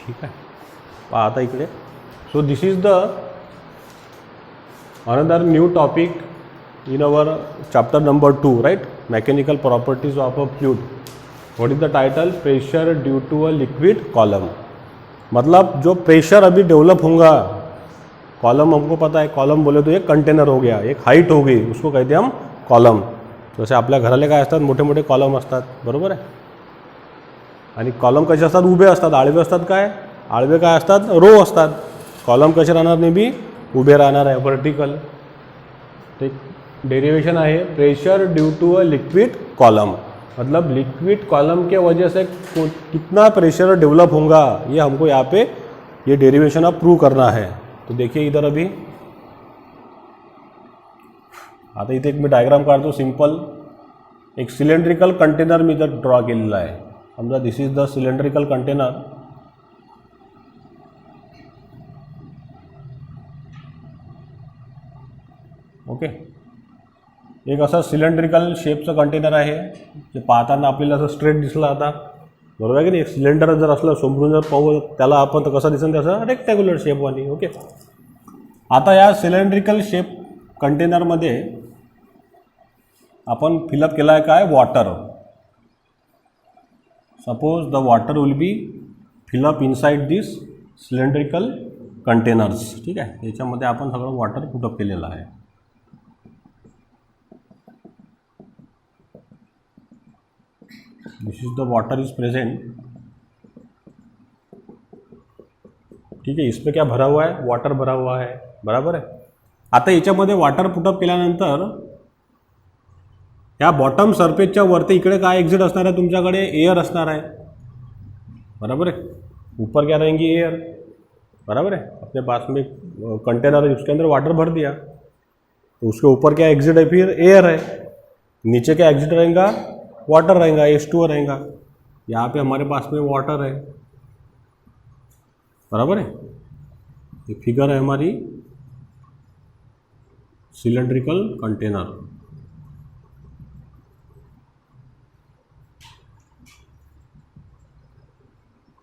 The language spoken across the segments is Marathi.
ठीक आहे. पहा आता इकडे. So this is the another new topic in our chapter number 2, right? Mechanical properties of a fluid. What is the title? Pressure due to a liquid column. मतलब जो प्रेशर अभी डेवलप होगा, कॉलम हमको पता है, कॉलम बोले तो एक कंटेनर हो गया, एक हाईट हो गई, उसको कहते हैं हम कॉलम. जसे आपल्या घराले काय असतात, मोठे मोठे कॉलम असतात, बरोबर आहे. आणि कॉलम कसे असतात, उभे असतात, आडवे असतात. काय आडवे काय असतात, रो असतात. कॉलम कसे राहणार, नेहमी उभे राहणार आहे, वर्टिकल. ते डेरिवेशन है pressure due to a liquid column. मतलब लिक्विड कॉलम के वजह से कितना प्रेशर डेवलप होगा, ये हमको यहाँ पे ये डेरिवेशन अब प्रूव करना है. तो देखिए इधर अभी आता इथे एक मी डायग्राम काढतो सिंपल. एक सिलेंड्रिकल कंटेनर मी इधर ड्रॉ केलेला आहे. समजा this is the cylindrical container. Okay. एक असं सिलेंड्रिकल शेपचं कंटेनर आहे, जे पाहताना आपल्याला असं स्ट्रेट दिसलं आता, बरोबर आहे की नाही. एक सिलेंडर जर असलं समोरून जर पाहू त्याला आपण तर कसं दिसेल, त्याचं रेक्टॅग्युलर शेपवाली. ओके. आता या सिलेंड्रिकल शेप कंटेनरमध्ये आपण फिलअप केला आहे काय, water. Suppose the water will be fill up inside this cylindrical containers. ठीक आहे. याच्यामध्ये आपण सगळं वॉटर पुटअप केलेलं आहे. This is the water is present. ठीक है. इसमें क्या भरा हुआ है, वाटर भरा हुआ है, बराबर है. आता याच्यामध्ये वाटर पुटअप केल्यानंतर या बॉटम सरफेसच्या वरती इकडे काय एक्झिट असणार आहे, तुमच्याकडे एयर असणार आहे, बराबर है. ऊपर क्या रहेंगी, एयर, बराबर है. अपने पास में कंटेनर है, उसके अंदर वाटर भर दिया, तो उसके ऊपर क्या एग्जिट है, फिर एयर है. नीचे क्या एग्जिट रहेगा, वाटर रहेगा, H2O रहेगा. यहाँ पे हमारे पास में वाटर है, बराबर है. ये फिगर है हमारी सिलेंड्रिकल कंटेनर.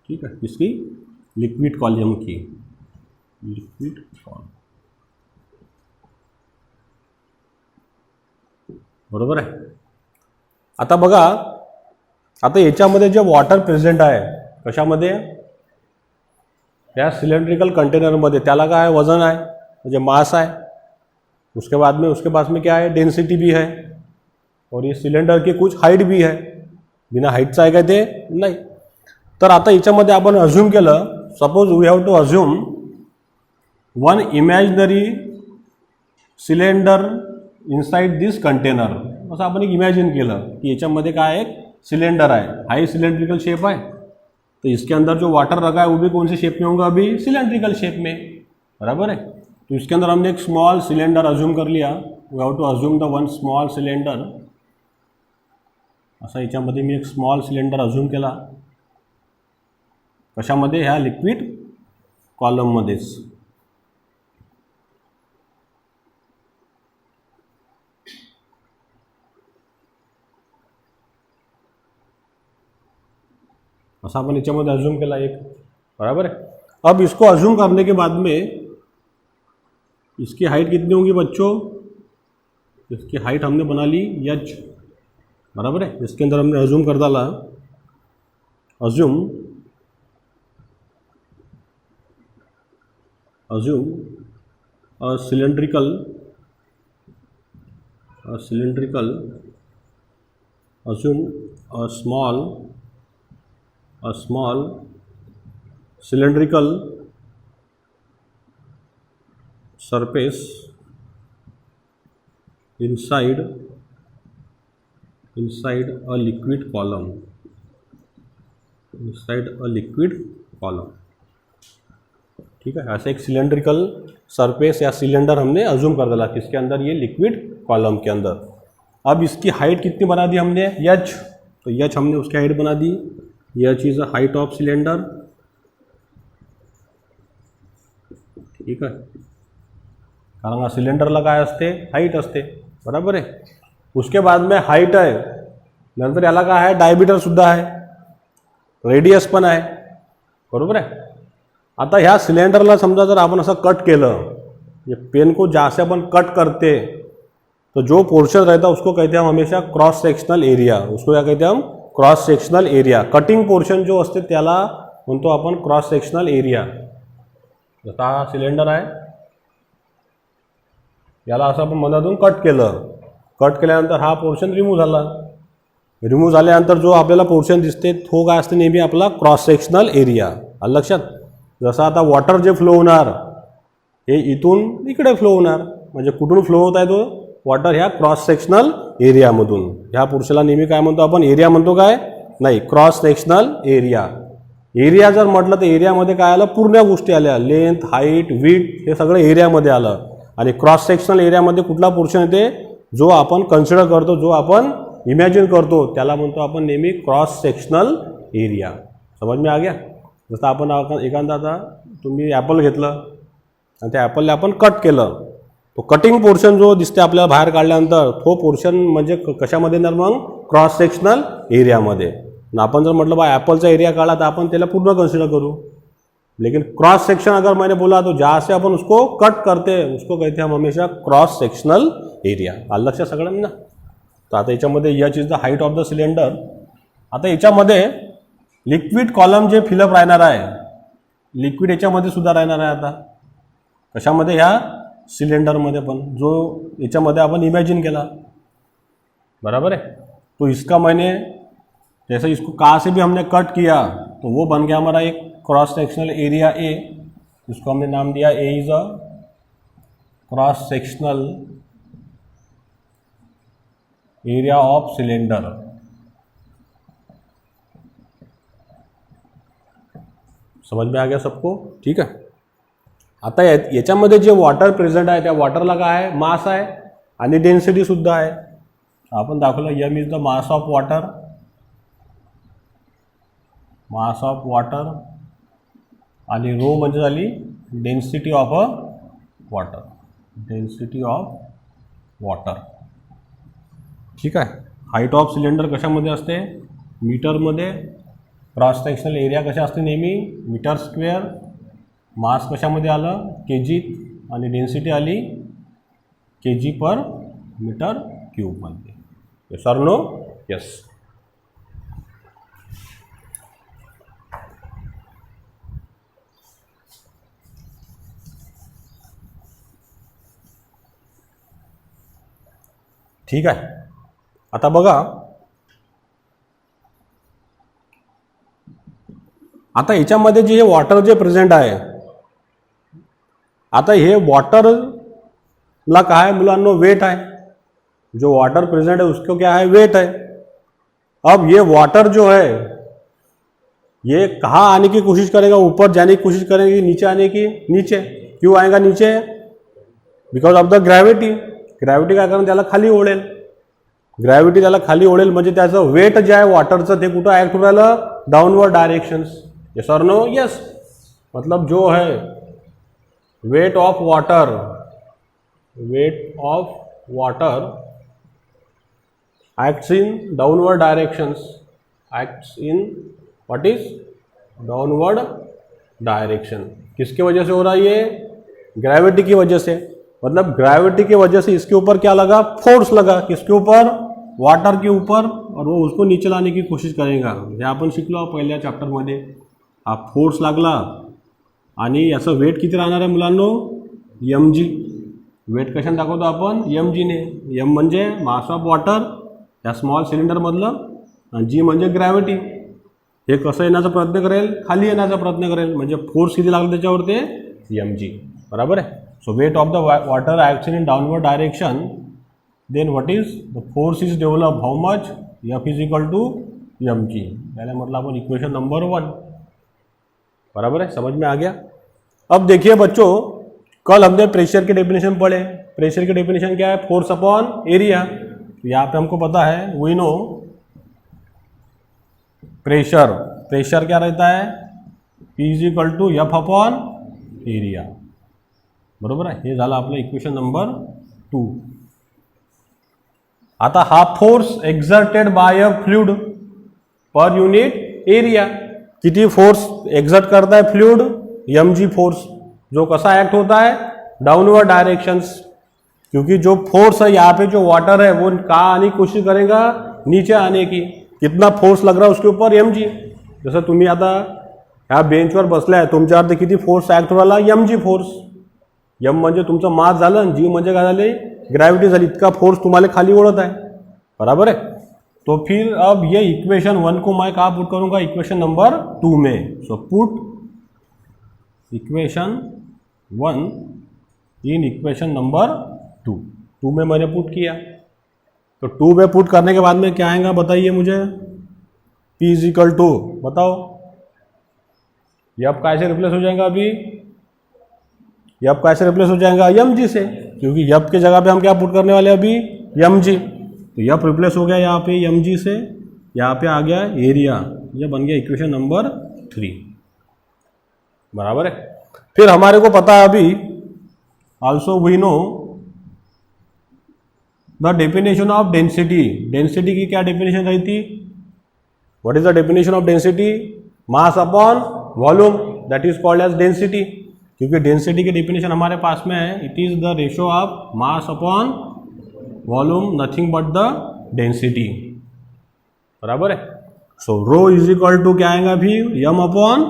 ठीक है. इसकी लिक्विड कॉलम की, लिक्विड कॉलम, बरोबर आहे. आता बघा, आता याच्यामध्ये जे वॉटर प्रेझेंट आहे, कशामध्ये, या सिलेंड्रिकल कंटेनरमध्ये, त्याला काय वजन आहे, म्हणजे मास आहे. उसके पास में क्या है, डेंसिटी भी है. और ये सिलेंडर की कुछ हाइट भी है. बिना हाईटचं आहे काय ते नाही. तर आता याच्यामध्ये आपण अज्यूम केलं, suppose we have to assume one imaginary cylinder inside this container. असं आपण एक इमॅजिन केलं की याच्यामध्ये काय एक सिलेंडर आहे, हाई सिलेंड्रिकल शेप है. तो इसके अंदर जो वाटर रखा है वो भी कौन से शेप में होगा, अभी सिलेंड्रिकल शेप में, बराबर है. तो इसके अंदर हमने एक स्मॉल सिलेंडर अज्यूम कर लिया. We have to assume the one small cylinder. असा याच्यामध्ये मी एक स्मॉल सिलेंडर अज्यूम केला. कशामध्ये, ह्या लिक्विड कॉलममध्येच. ऐसा अपन याच्यामध्ये अज्यूम केला एक, बराबर है. अब इसको अज्यूम करने के बाद में इसकी हाइट कितनी होगी बच्चों, इसकी हाइट हमने बना ली h, बराबर है. इसके अंदर हमने अज्यूम कर डाला, assume cylindrical assume a small cylindrical surface inside a liquid column, ठीक है. ऐसे एक सिलेंड्रिकल सरफेस या सिलेंडर हमने अज्यूम कर डाला किसके अंदर, ये लिक्विड कॉलम के अंदर. अब इसकी हाइट कितनी बना दी हमने, h. तो h हमने उसकी हाइट बना दी. h is a height of cylinder, ठीक है. कारण हा सिलेंडरला काय असते, हाइट असते, बराबर आहे. उसके बाद में हाइट आहे, नंतर याला काय आहे, डायमीटर सुद्धा आहे, रेडियस पण आहे, बरोबर आहे. आता ह्या सिलेंडरला समजा जर आपण असं कट केलं, ये पेन को जहाँ से अपन कट करते तो जो पोर्शन रहता है उसको कहते हैं हम हमेशा क्रॉस सेक्शनल एरिया. उसको क्या कहते हैं हम? Cross sectional area. Cutting portion जो असते त्याला म्हणतो आपण क्रॉस सेक्शनल एरिया. जसा हा सिलेंडर आहे, याला असं आपण मधातून कट केलं. कट केल्यानंतर हा पोर्शन रिमूव्ह झाला. रिमूव्ह झाल्यानंतर जो आपल्याला पोर्शन दिसते तो काय असते? नेहमी आपला क्रॉस सेक्शनल एरिया. आलं लक्षात? जसं आता वॉटर जे फ्लो होणार हे इथून इकडे फ्लो होणार, म्हणजे कुठून फ्लो होत आहे तो वॉटर? ह्या क्रॉस सेक्शनल एरियामधून. ह्या पोर्शनला नेहमी काय म्हणतो आपण? एरिया म्हणतो काय? नाही, क्रॉस सेक्शनल एरिया. एरिया जर म्हटलं तर एरियामध्ये काय आलं? पूर्ण गोष्टी आल्या. लेंथ, हाईट, विड्थ हे सगळं एरियामध्ये आलं. आणि क्रॉस सेक्शनल एरियामध्ये कुठला पोर्शन येते? जो आपण कन्सिडर करतो, जो आपण इमॅजिन करतो, त्याला म्हणतो आपण नेहमी क्रॉस सेक्शनल एरिया. समज में आ गया? जसं आपण एखादा आता तुम्ही ॲपल घेतलं आणि त्या ॲपलला आपण कट केलं, तो कटिंग पोर्शन जो दिसते आपल्याला बाहेर काढल्यानंतर तो पोर्शन म्हणजे कशामध्ये येणार मग? क्रॉस सेक्शनल एरियामध्ये. आपण जर म्हटलं बा ॲपलचा एरिया काढला तर आपण त्याला पूर्ण कन्सिडर करू, लेकिन क्रॉस सेक्शन अगर मैंने बोला तो जहाँ से अपन उसको कट करते हैं उसको कहते हैं हम हमेशा क्रॉस सेक्शनल एरिया. आलं लक्षात सगळ्यांना? तर आता याच्यामध्ये H is the height of the cylinder. आता याच्यामध्ये लिक्विड कॉलम जे फिलअप राहणार आहे, लिक्विड याच्यामध्ये सुद्धा राहणार आहे. आता कशामध्ये? ह्या सिलेंडरमध्ये पण, जो याच्यामध्ये आपण इमॅजिन केला, बराबर है. तो इसका मैंने जैसे इसको कहाँ से भी हमने कट किया तो वो बन गया हमारा एक क्रॉस सेक्शनल एरिया ए, जिसको हमने नाम दिया A is a cross sectional area of cylinder. समझ में आ गया सबको? ठीक है. आता याच्यामध्ये जे वॉटर प्रेझेंट आहे त्या वॉटरला काय आहे? मास आहे आणि डेन्सिटी सुद्धा आहे. आपण दाखवलं M is the mass of water, mass of water, आणि रो म्हणजे झाली density of a water, density of water. ठीक आहे. हाईट ऑफ सिलेंडर कशामध्ये असते? मीटरमध्ये. क्रॉस सेक्शनल एरिया कशा असते? नेहमी मीटर स्क्वेअर. मास कशामध्ये आलं? केजीत. आणि डेन्सिटी आली केजी पर मीटर क्यूबमध्ये. Yes or no? येस. ठीक आहे. आता बघा, आता याच्यामध्ये जे वॉटर जे प्रेझेंट आहे, आता हे वॉटरला काय आहे मुलांनो? वेट आहे. जो वाटर प्रेजेंट है उसको क्या है? वेट है. अब ये वाटर जो है ये कहाँ आने की कोशिश करेगा? ऊपर जाने की कोशिश करेंगे, नीचे आने की? नीचे. क्यों आएगा नीचे? Because of the gravity. Gravity काय करेल? त्याला खाली ओढेल. ग्रॅव्हिटी त्याला खाली ओढेल म्हणजे त्याचं वेट जे आहे वॉटरचं ते कुठं ॲक्ट होऊन राहिलं? Downward directions. येस और नो? यस. मतलब जो है weight of water, weight of water acts in downward directions, acts in what is downward direction. किसके वजह से हो रहा है ये? ग्रेविटी की वजह से. मतलब ग्रेविटी की वजह से इसके ऊपर क्या लगा? फोर्स लगा. किसके ऊपर? वाटर के ऊपर. और वो उसको नीचे लाने की कोशिश करेगा. हे आपण शिकलो पहिल्या चॅप्टरमध्ये. हा फोर्स लागला आणि याचं वेट किती राहणार आहे मुलांनो? mg. वेट कशाने दाखवतो आपण? mg ने. m म्हणजे मास ऑफ वॉटर या स्मॉल सिलेंडरमधलं, आणि जी म्हणजे ग्रॅव्हिटी. हे कसं येण्याचा प्रयत्न करेल? खाली येण्याचा प्रयत्न करेल. म्हणजे फोर्स किती लागला त्याच्यावर? ते mg. बराबर आहे. So weight of the water action in downward direction, then what is the force is develop? How much? F is equal to mg. याला मतलब अपन इक्वेशन नंबर 1. बराबर है? समझ में आ गया? अब देखिए बच्चों, कल हमने प्रेशर की डेफिनेशन पढ़े. प्रेशर की डेफिनेशन क्या है? Force upon area. यहाँ पे हमको पता है, वी नो प्रेशर. प्रेशर क्या रहता है? P is equal to F upon area. बरोबर आहे. हे झालं आपलं इक्वेशन नंबर 2. आता हा फोर्स एक्झर्टेड बाय अ फ्लुइड पर युनिट एरिया. किती फोर्स एक्झर्ट करताय फ्लुइड? mg फोर्स, जो कसा एक्ट होता है, डाउनवर्ड डायरेक्शंस, क्योंकि जो फोर्स है यहाँ पे, जो वाटर है वो कहाँ आने की कोशिश करेगा, नीचे आने की. कितना फोर्स लग रहा है उसके ऊपर, mg. जसं तुम्ही आता ह्या बेंचवर बसलाय, तुमच्यावरती किती फोर्स ऍक्ट व्हायला, mg फोर्स. m म्हणजे तुमचं मास झालं, g म्हणजे काय झाले, ग्रॅव्हिटी झाली. इतका फोर्स तुम्हाला खाली ओढत आहे, बराबर है. तो फिर अब ये इक्वेशन 1 को मैं कहाँ पुट करूंगा, इक्वेशन नंबर 2 में. So put equation 1 in equation number 2 में मैंने पुट किया. तो 2 में पुट करने के बाद में क्या आएगा बताइए मुझे, P इज इक्वल टू, बताओ यप कैसे रिप्लेस हो जाएगा, अभी यप कैसे रिप्लेस हो जाएगा, mg से, क्योंकि यप के जगह पे हम क्या पुट करने वाले हैं अभी, mg. तो यप रिप्लेस हो गया यहाँ पे mg से, यहाँ पे आ गया एरिया, ये बन गया इक्वेशन नंबर 3, बराबर है. फिर हमारे को पता है अभी, also we know the definition of density. Density की क्या डेफिनेशन रही थी, what is the definition of density, mass upon volume, that is called as density. क्योंकि डेंसिटी की डेफिनेशन हमारे पास में है, it is the ratio of mass upon volume, nothing but the density, बराबर है. So rho is equal to क्या आएगा फिर, m अपॉन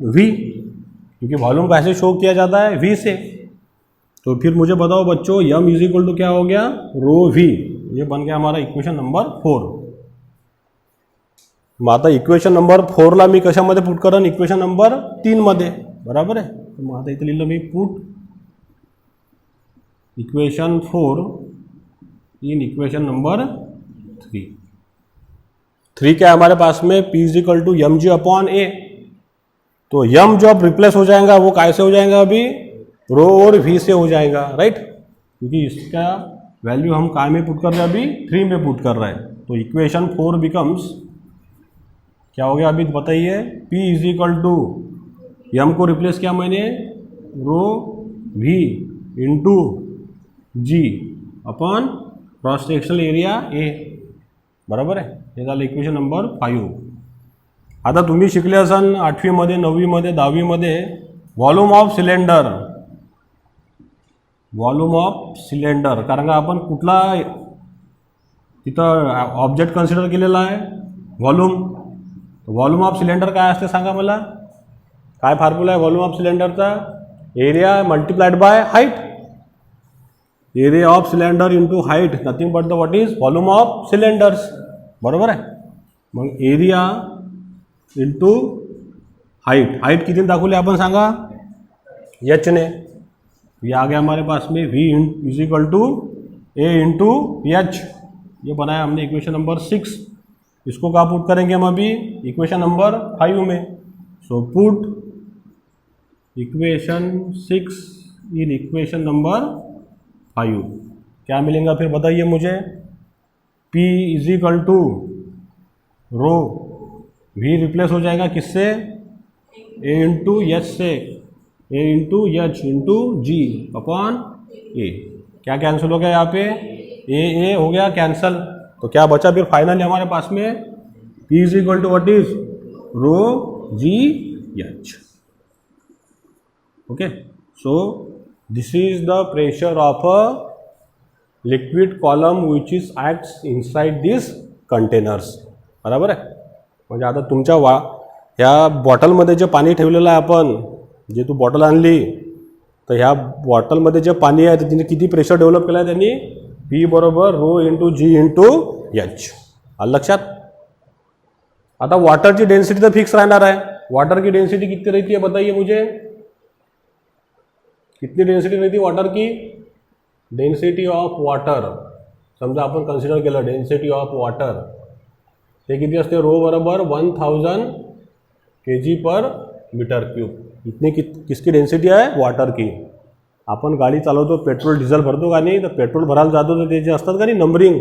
v, क्योंकि वॉल्यूम कैसे शो किया जाता है, v से. तो फिर मुझे बताओ बच्चों, m इज इक्वल टू क्या हो गया, रो v. ये बन गया हमारा इक्वेशन नंबर 4. मग आता इक्वेशन नंबर 4 ला मी कशामध्ये पुट करेन, इक्वेशन नंबर 3 मध्ये, बराबर आहे. मग आता इथे लिहिलं मी put equation 4 in equation number 3. 3 क्या है हमारे पास में, P is equal to mg upon a. तो m जो अब रिप्लेस हो जाएगा वो कैसे हो जाएगा, अभी रो और v से हो जाएगा, राइट. क्योंकि इसका वैल्यू हम काय में पुट कर रहे हैं, अभी 3 में पुट कर रहे हैं. तो इक्वेशन 4 बिकम्स क्या हो गया, अभी बताइए, P is equal to m को रिप्लेस किया मैंने, rho v into G upon cross sectional area a, बरोबर आहे. हे झालं इक्वेशन नंबर 5. आता तुम्ही शिकले असाल 8वी मध्ये, 9वी मध्ये, 10वी मध्ये volume of cylinder, volume of cylinder, कारण का आपण कुठला तिथं ऑब्जेक्ट कन्सिडर केलेला आहे, व्हॉल्यूम. व्हॉल्यूम ऑफ सिलेंडर काय असते सांगा मला, काय फॉर्म्युला आहे व्हॉल्यूम ऑफ सिलेंडरचा, area multiplied by height. Area of cylinder into height, nothing but the what is volume of cylinders, बरोबर आहे. मग एरिया इंटू हाइट, हाइट किती दाखवली आपण सांगा, एच ने. ये आ गया हमारे पास में v is equal to a into h. ये बनाया हमने इक्वेशन नंबर 6. इसको कहाँ पुट करेंगे हम अभी, इक्वेशन नंबर 5 में. So put equation 6 in equation number 5. क्या मिलेगा फिर बताइए मुझे, P is equal to rho, v replace हो जाएगा किससे, a इंटू एच से, a into H into G upon A. क्या कैंसिल हो गया यहाँ पे, a हो गया कैंसल. तो क्या बचा फिर फाइनली हमारे पास में, P is equal to what is rho G h. Okay. So this is the pressure of a liquid column which is acts inside this containers, बराबर आहे. म्हणजे आता तुमच्या ह्या बॉटलमध्ये जे पाणी ठेवलेलं आहे आपण, जे तू बॉटल आणली, तर ह्या बॉटलमध्ये जे पाणी आहे तिने किती प्रेशर डेव्हलप केलं आहे त्यांनी, P बरोबर रो इंटू जी इंटू एच. आलं लक्षात. आता वाटरची डेन्सिटी तर फिक्स राहणार आहे. वाटर की डेन्सिटी कितनी रहती है बताइए मुझे, कितनी डेन्सिटी रहती है वाटर की, डेन्सिटी ऑफ वाटर समजा आपण कन्सिडर केलं, डेन्सिटी ऑफ वाटर ते किती असते, रो बरोबर 1000 kg पर मीटर क्यूब. इतनी किसकी डेन्सिटी आहे, वाटर की. आपण गाडी चालवतो, पेट्रोल डिझेल भरतो का नाही, तर पेट्रोल भरायला जातो तर ते जे असतात का नाही नंबरिंग,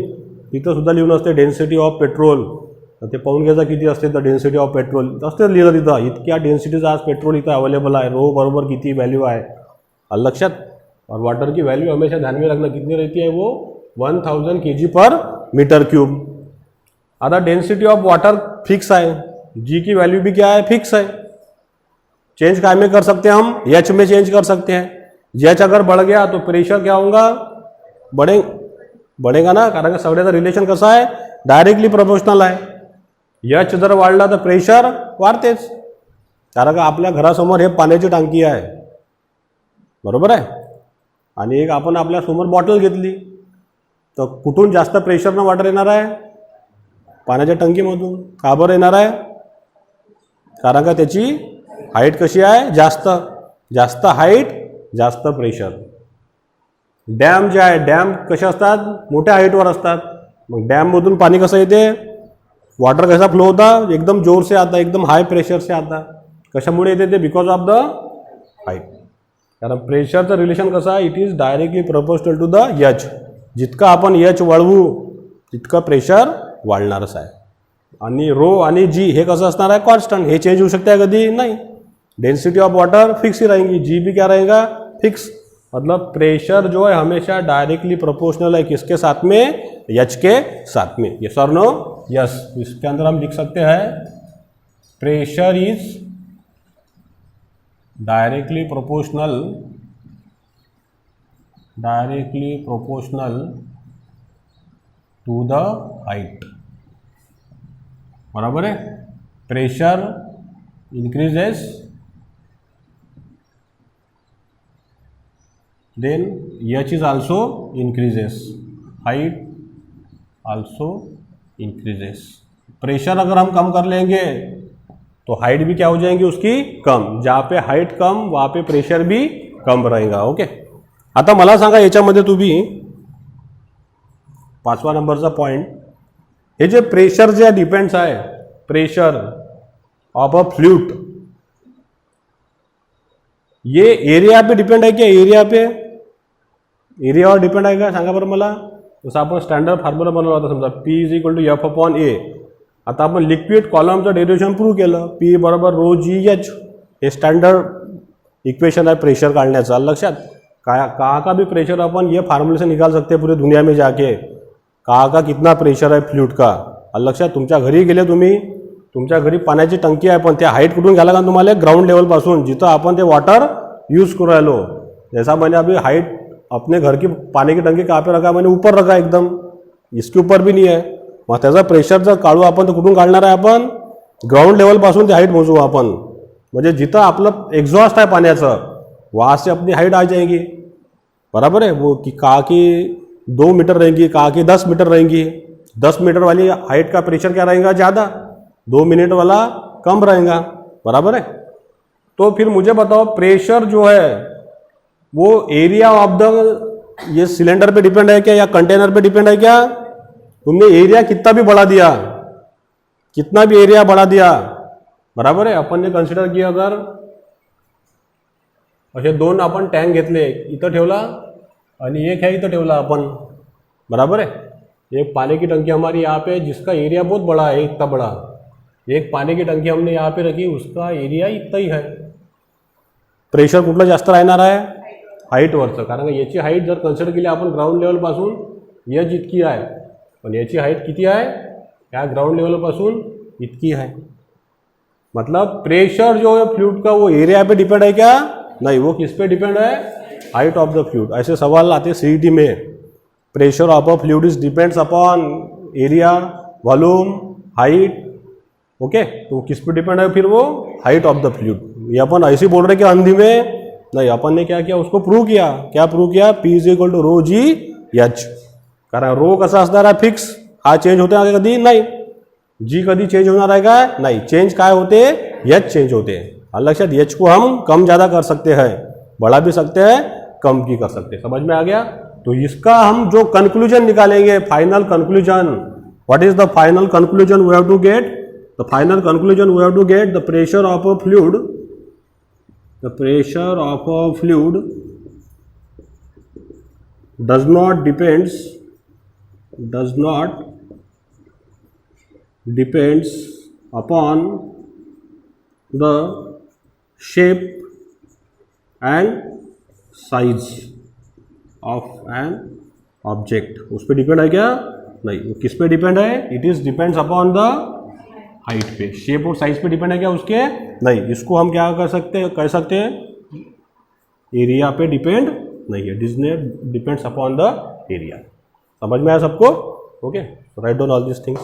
तिथं सुद्धा लिहून असते डेन्सिटी ऑफ पेट्रोल. तर ते पाहून घ्यायचा किती असते तर डेन्सिटी ऑफ पेट्रोल असते लिहिलं तिथं, इतक्या डेन्सिटीचा आज पेट्रोल इथं अवेलेबल आहे, रो बरोबर किती वैल्यू है, लक्षात. और वाटर की वैल्यू हमेशा ध्यान में रखना, कितनी रहती है वो 1000 kg पर मीटर क्यूब. आता डेंसिटी ऑफ वाटर फिक्स है, जी की वैल्यू भी क्या है, फिक्स है. चेंज काय में कर सकते हैं हम, एच में चेंज कर सकते हैं। एच अगर बढ़ गया तो प्रेशर क्या होगा, बढ़ेगा ना, कारण का सगळ्याचा रिलेशन कसा आहे, डायरेक्टली प्रोपोर्शनल आहे। एच जर वाढला तर प्रेशर वाढतेच, कारण का आपल्या घरासमोर हे पाण्याची टाकी आहे, बरोबर आहे, आणि एक आपण आपल्या समोर बॉटल घेतली तर कुठून जास्त प्रेशरनं वॉटर येणार आहे, पाण्याच्या टंकीमधून। का बरं येणार आहे, कारण का त्याची हाईट कशी आहे, जास्त हाईट जास्त प्रेशर। डॅम जे आहे, डॅम कसे असतात, मोठ्या हाईटवर असतात, मग डॅममधून पाणी कसं येते, वॉटर कैसा फ्लो होता, एकदम जोर से आता, एकदम हाई प्रेशर से आता। कशामुळे येते ते, बिकॉज ऑफ द हाईट, कारण प्रेशरचं रिलेशन कसं आहे, it is directly proportional to the h. जितका आपण एच वाढवू तितकं प्रेशर वाढणारच आहे। आणि रो आणि जी हे कसं असणार आहे, कॉन्स्टंट, हे चेंज होऊ शकते कधी नाही। डेंसिटी ऑफ वाटर फिक्स ही रहेंगी, जी भी क्या रहेगा, फिक्स। मतलब प्रेशर जो है हमेशा डायरेक्टली प्रोपोर्शनल है किसके साथ में, एच के साथ में। यस और नो, यस। इसके अंदर हम लिख सकते हैं pressure is directly proportional to the height, बराबर है। Pressure increases then h is also increases, height also increases। प्रेशर अगर हम कम कर लेंगे तो हाइट भी क्या हो जाएंगी उसकी, कम। जहाँ पे हाइट कम वहाँ पे प्रेशर भी कम रहेगा। ओके, आता मला सांगा याच्यामध्ये तुम्ही 5वा नंबरचा पॉइंट, हे जे प्रेशर जे डिपेंड्स आहे, प्रेशर ऑफ अ फ्लूइड, ये एरिया पे डिपेंड आहे क्या, एरियावर डिपेंड आहे का, सांगा बरं मला। जसं आपण स्टँडर्ड फॉर्म्युला बनवला होता, समजा P is equal to F upon A. आता आपण लिक्विड कॉलमचं डेरिव्हेशन प्रूव्ह केलं, P बरोबर रो जी एच, हे स्टँडर्ड इक्वेशन आहे प्रेशर काढण्याचं। लक्षात, कहाँ का भी प्रेशर अपन ये फार्मूले से निकाल सकते हैं पूरी दुनिया में जाके, कहाँ का कितना प्रेशर आहे फ्लूइड का। लक्षात, तुमच्या घरी गेले तुम्ही, तुमच्या घरी पाण्याची टंकी आहे, पण त्या हाईट कुठून घ्यायला का तुम्हाला, ग्राउंड लेवलपासून, जिथं आपण ते वॉटर यूज करू राहिलो। जैसा मैंने अभी हाइट अपने घर की पानी की टंकी कहाँ पे रखा, मैंने ऊपर रखा एकदम, इसके ऊपर भी नहीं है। मग त्याचा प्रेशर जर काढू आपण तर कुठून काढणार आहे, आपण ग्राउंड लेवलपासून ती हाईट मोजू आपण, म्हणजे जिथं आपलं एक्झॉस्ट आहे पाण्याचं वहाँ से अपनी हाइट आ जाएगी, बराबर है। वो कि कहा कि 2 मीटर रहेंगी, कहा कि 10 मीटर रहेंगी। 10 मीटर वाली हाइट का प्रेशर क्या रहेगा, ज़्यादा, 2 मिनट वाला कम रहेगा, बराबर है। तो फिर मुझे बताओ प्रेशर जो है वो एरिया ऑफ द ये सिलेंडर पे डिपेंड है क्या, या कंटेनर पे डिपेंड है क्या। तुमने एरिया कितना भी बढ़ा दिया, कितना भी एरिया बढ़ा दिया, बराबर है। अपन ने कन्सिडर किया अगर असे 2 आपण टँक घेतले, इथं ठेवला आणि एक है इथं ठेवला अपन, बराबर है। एक पानी की टंकी हमारी यहाँ पे जिसका एरिया बहुत बड़ा है, इतना बड़ा, एक पानी की टंकी हमने यहाँ पे रखी, उसका एरिया इतना ही है। प्रेशर कुठलं जास्त राहणार आहे, हाईटवरचं, कारण याची हाईट जर कन्सिडर केली आपण ग्राउंड लेवलपासून एच इतकी आहे, पण याची हाईट किती आहे, या ग्राउंड लेवलपासून इतकी है। मतलब प्रेशर जो है फ्लूइड का वो एरिया पे डिपेंड है क्या, नहीं, वो किस पे डिपेंड है, हाइट ऑफ द फ्लूइड। ऐसे सवाल आते सीईटी में, pressure of a fluid is depends upon area, volume, height. Okay, तो किस पे डिपेंड है फिर, वो हाइट ऑफ द फ्लूइड। ये अपन ऐसे बोल रहे कि अंधी में नहीं, अपन ने क्या किया, उसको प्रूव किया। क्या प्रूव किया, P is equal to rho G h. कारण रो कसा असणार आहे, फिक्स, हा चेंज होते आहे कधी नाही, जी कधी चेंज होणार आहे का नाही, चेंज काय होते, एच चेंज होते। लक्षात, एच को हम कम ज़्यादा कर सकते हैं, बढ़ा भी सकते हैं, कम भी कर सकते हैं। समझ में आ गया। तो इसका हम जो कंक्लूजन निकालेंगे, final conclusion, what is the final conclusion we have to get, the final conclusion we have to get, the pressure of a fluid, the pressure of a fluid does not depends upon the shape and size of an object। उस पर डिपेंड है क्या, नहीं, वो किस पे डिपेंड है, it is depends upon the height पे, शेप और साइज पे डिपेंड है क्या उसके? नहीं, इसको हम क्या कर सकते हैं एरिया पे डिपेंड नहीं है, डिपेंड्स अपॉन द एरिया। समझ में आया सबको? ओके, राइट डाउन ऑल दिस थिंग्स।